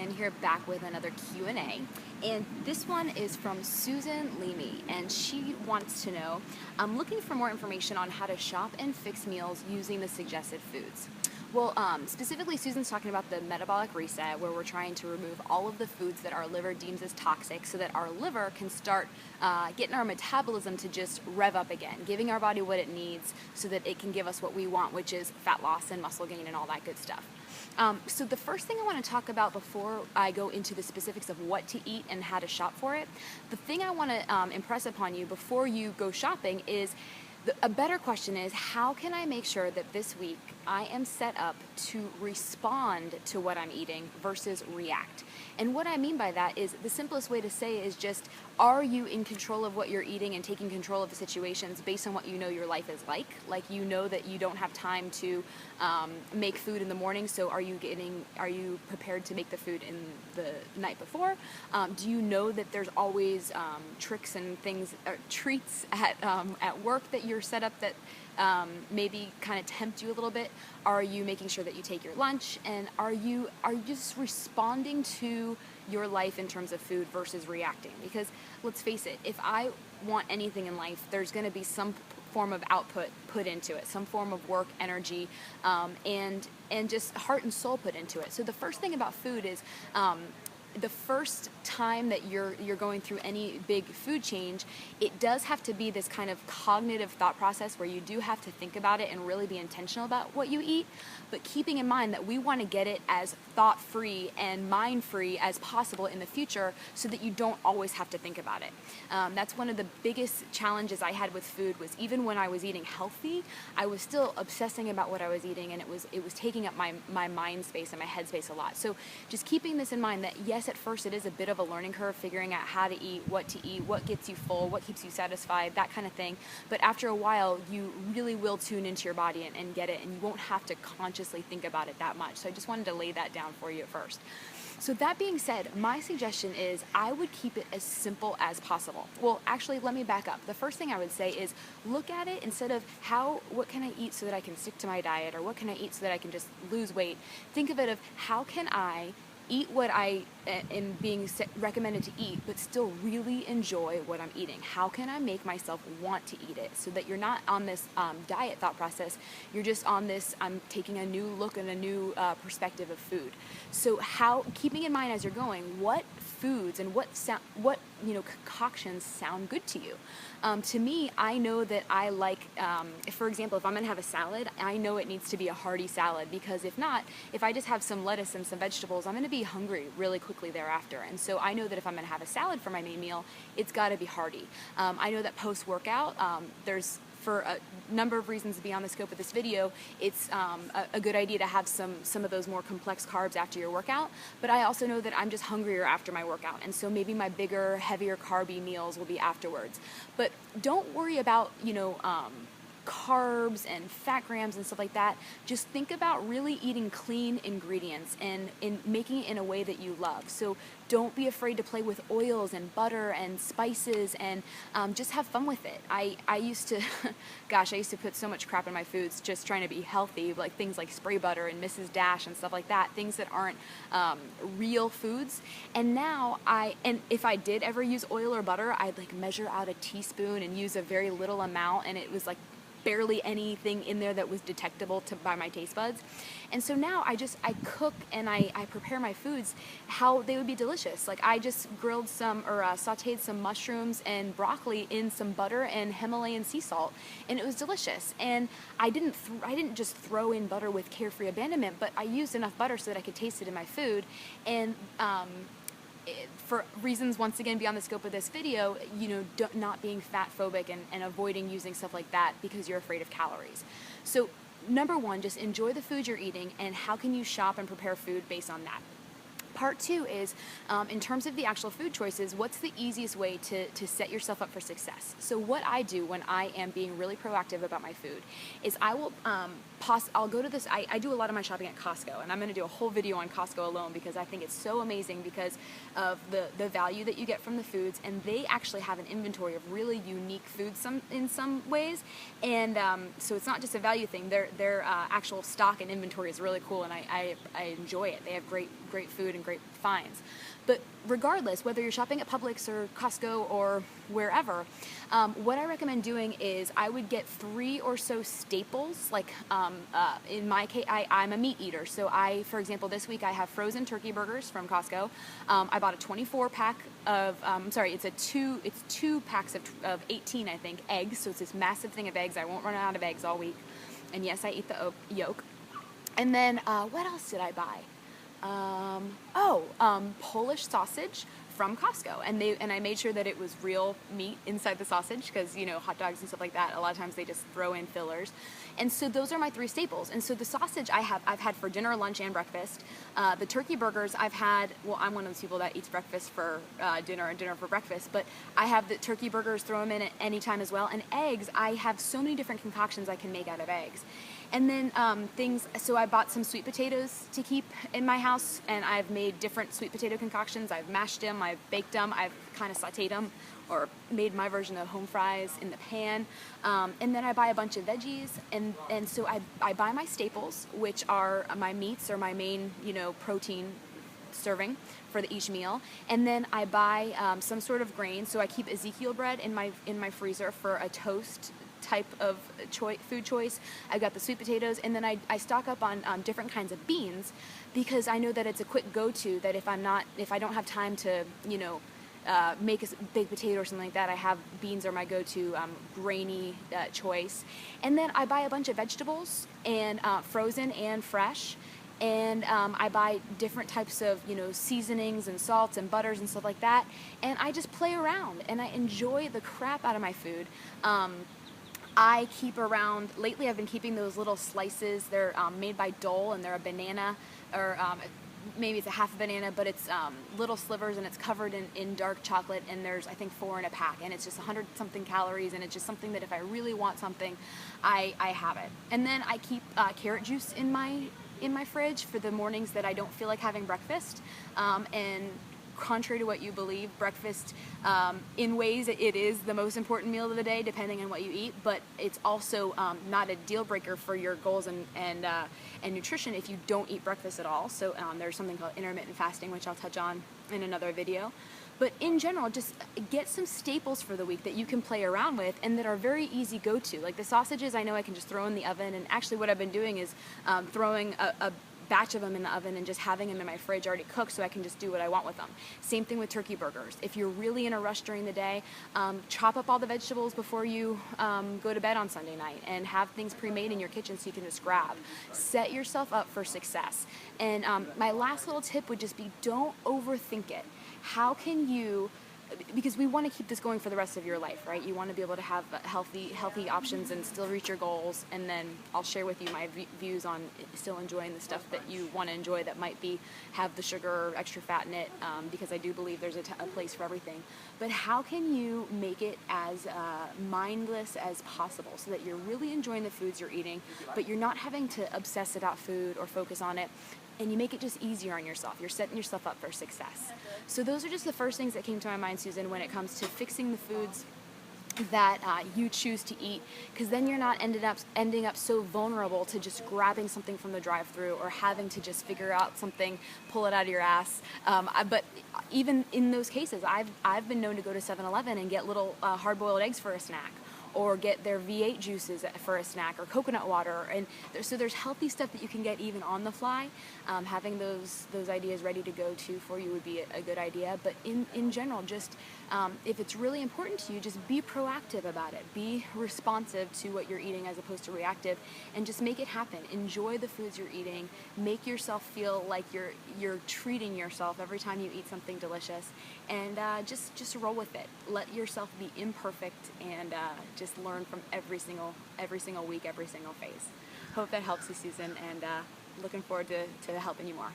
Jan here, back with another Q&A, and this one is from Susan Leamy, and she wants to know, I'm looking for more information on how to shop and fix meals using the suggested foods. Well, specifically Susan's talking about the metabolic reset, where we're trying to remove all of the foods that our liver deems as toxic so that our liver can start getting our metabolism to just rev up again, giving our body what it needs so that it can give us what we want, which is fat loss and muscle gain and all that good stuff. So the first thing I want to talk about before I go into the specifics of what to eat and how to shop for it, the thing I want to impress upon you before you go shopping is a better question is, how can I make sure that this week I am set up to respond to what I'm eating versus react? And what I mean by that is, the simplest way to say is just, are you in control of what you're eating and taking control of the situations based on what you know your life is like? Like, you know that you don't have time to make food in the morning, so are you prepared to make the food in the night before? Do you know that there's always tricks and things, treats at work that you're set up that maybe kind of tempt you a little bit? Are you making sure that you take your lunch? And are you just responding to your life in terms of food versus reacting? Because let's face it, if I want anything in life, there's going to be some form of output put into it, some form of work, energy, and just heart and soul put into it. So the first thing about food is, the first time that you're going through any big food change, it does have to be this kind of cognitive thought process where you do have to think about it and really be intentional about what you eat, but keeping in mind that we want to get it as thought-free and mind-free as possible in the future so that you don't always have to think about it. That's one of the biggest challenges I had with food, was even when I was eating healthy, I was still obsessing about what I was eating, and it was taking up my mind space and my head space a lot. So just keeping this in mind, that yes, at first it is a bit of a learning curve, figuring out how to eat, what gets you full, what keeps you satisfied, that kind of thing. But after a while, you really will tune into your body and get it, and you won't have to consciously think about it that much. So I just wanted to lay that down for you at first. So that being said, my suggestion is I would keep it as simple as possible. Well, actually, let me back up. The first thing I would say is, look at it instead of what can I eat so that I can stick to my diet, or what can I eat so that I can just lose weight. Think of it of, how can I eat what I am being recommended to eat, but still really enjoy what I'm eating? How can I make myself want to eat it, so that you're not on this diet thought process, you're just on this, I'm taking a new look and a new perspective of food. So keeping in mind as you're going, what foods and what concoctions sound good to you? To me, I know that I like, for example, if I'm going to have a salad, I know it needs to be a hearty salad, because if not, if I just have some lettuce and some vegetables, I'm going to be hungry really quickly thereafter. And so I know that if I'm going to have a salad for my main meal, it's got to be hearty. I know that post-workout, there's, for a number of reasons beyond the scope of this video, it's a good idea to have some of those more complex carbs after your workout. But I also know that I'm just hungrier after my workout, and so maybe my bigger, heavier carby meals will be afterwards. But don't worry about, carbs and fat grams and stuff like that. Just think about really eating clean ingredients and making it in a way that you love. So don't be afraid to play with oils and butter and spices, and just have fun with it. I used to, gosh, I used to put so much crap in my foods just trying to be healthy, like things like spray butter and Mrs. Dash and stuff like that, things that aren't real foods. And now if I did ever use oil or butter, I'd like measure out a teaspoon and use a very little amount, and it was like barely anything in there that was detectable by my taste buds. And so now I cook and I prepare my foods how they would be delicious. Like, I just grilled some or sauteed some mushrooms and broccoli in some butter and Himalayan sea salt, and it was delicious. And I didn't just throw in butter with carefree abandonment, but I used enough butter so that I could taste it in my food. And for reasons, once again, beyond the scope of this video, not being fat phobic and avoiding using stuff like that because you're afraid of calories. So number one, just enjoy the food you're eating, and how can you shop and prepare food based on that? Part two is, in terms of the actual food choices, what's the easiest way to set yourself up for success? So what I do when I am being really proactive about my food is I'll go to this, I do a lot of my shopping at Costco, and I'm going to do a whole video on Costco alone, because I think it's so amazing because of the value that you get from the foods, and they actually have an inventory of really unique foods in some ways, and so it's not just a value thing. Their actual stock and inventory is really cool, and I enjoy it. They have great food and great finds. But regardless, whether you're shopping at Publix or Costco or wherever, what I recommend doing is I would get 3 or so staples. Like in my case, I'm a meat eater, so for example, this week I have frozen turkey burgers from Costco. I bought a 24 pack of, it's 2 packs of 18, I think, eggs. So it's this massive thing of eggs. I won't run out of eggs all week. And yes, I eat the yolk. And then what else did I buy? Polish sausage from Costco, and I made sure that it was real meat inside the sausage, because hot dogs and stuff like that, a lot of times they just throw in fillers. And so those are my 3 staples. And so the sausage I've had for dinner, lunch, and breakfast. The turkey burgers I've had, well, I'm one of those people that eats breakfast for dinner and dinner for breakfast, but I have the turkey burgers, throw them in at any time as well. And eggs, I have so many different concoctions I can make out of eggs. And then so I bought some sweet potatoes to keep in my house, and I've made different sweet potato concoctions. I've mashed them, I've baked them, I've kind of sauteed them, or made my version of home fries in the pan. And then I buy a bunch of veggies, and so I buy my staples, which are my meats or my main, protein serving for each meal. And then I buy some sort of grain, so I keep Ezekiel bread in my freezer for a toast type of food choice. I've got the sweet potatoes, and then I stock up on different kinds of beans, because I know that it's a quick go-to, that if I don't have time to make a baked potato or something like that, I have beans are my go-to grainy choice. And then I buy a bunch of vegetables, and frozen and fresh. And I buy different types of, seasonings and salts and butters and stuff like that. And I just play around, and I enjoy the crap out of my food. I keep around, lately I've been keeping those little slices. They're made by Dole, and they're a banana, or maybe it's a half a banana, but it's little slivers, and it's covered in dark chocolate, and there's, I think, 4 in a pack, and it's just 100 something calories, and it's just something that if I really want something, I have it. And then I keep carrot juice in my fridge for the mornings that I don't feel like having breakfast. And contrary to what you believe, breakfast, in ways, it is the most important meal of the day, depending on what you eat, but it's also not a deal breaker for your goals and nutrition if you don't eat breakfast at all. So there's something called intermittent fasting, which I'll touch on in another video. But in general, just get some staples for the week that you can play around with and that are very easy go-to. Like the sausages, I know I can just throw in the oven, and actually what I've been doing is throwing a batch of them in the oven and just having them in my fridge already cooked, so I can just do what I want with them. Same thing with turkey burgers. If you're really in a rush during the day, chop up all the vegetables before you go to bed on Sunday night, and have things pre-made in your kitchen so you can just grab. Set yourself up for success. And my last little tip would just be, don't overthink it. How can you, because we want to keep this going for the rest of your life, right? You want to be able to have healthy options and still reach your goals. And then I'll share with you my views on still enjoying the stuff that you want to enjoy that might have the sugar or extra fat in it, because I do believe there's a place for everything. But how can you make it as mindless as possible, so that you're really enjoying the foods you're eating, but you're not having to obsess about food or focus on it, and you make it just easier on yourself. You're setting yourself up for success. So those are just the first things that came to my mind, Susan, when it comes to fixing the foods that you choose to eat, because then you're not ending up so vulnerable to just grabbing something from the drive-thru, or having to just figure out something, pull it out of your ass. But even in those cases, I've been known to go to 7-Eleven and get little hard-boiled eggs for a snack, or get their V8 juices for a snack, or coconut water. And so there's healthy stuff that you can get even on the fly. Having those ideas ready to go to for you would be a good idea. But in general, just if it's really important to you, just be proactive about it. Be responsive to what you're eating as opposed to reactive, and just make it happen. Enjoy the foods you're eating. Make yourself feel like you're treating yourself every time you eat something delicious, and just roll with it. Let yourself be imperfect, and just learn from every single week, every single phase. Hope that helps you, Susan, and looking forward to helping you more.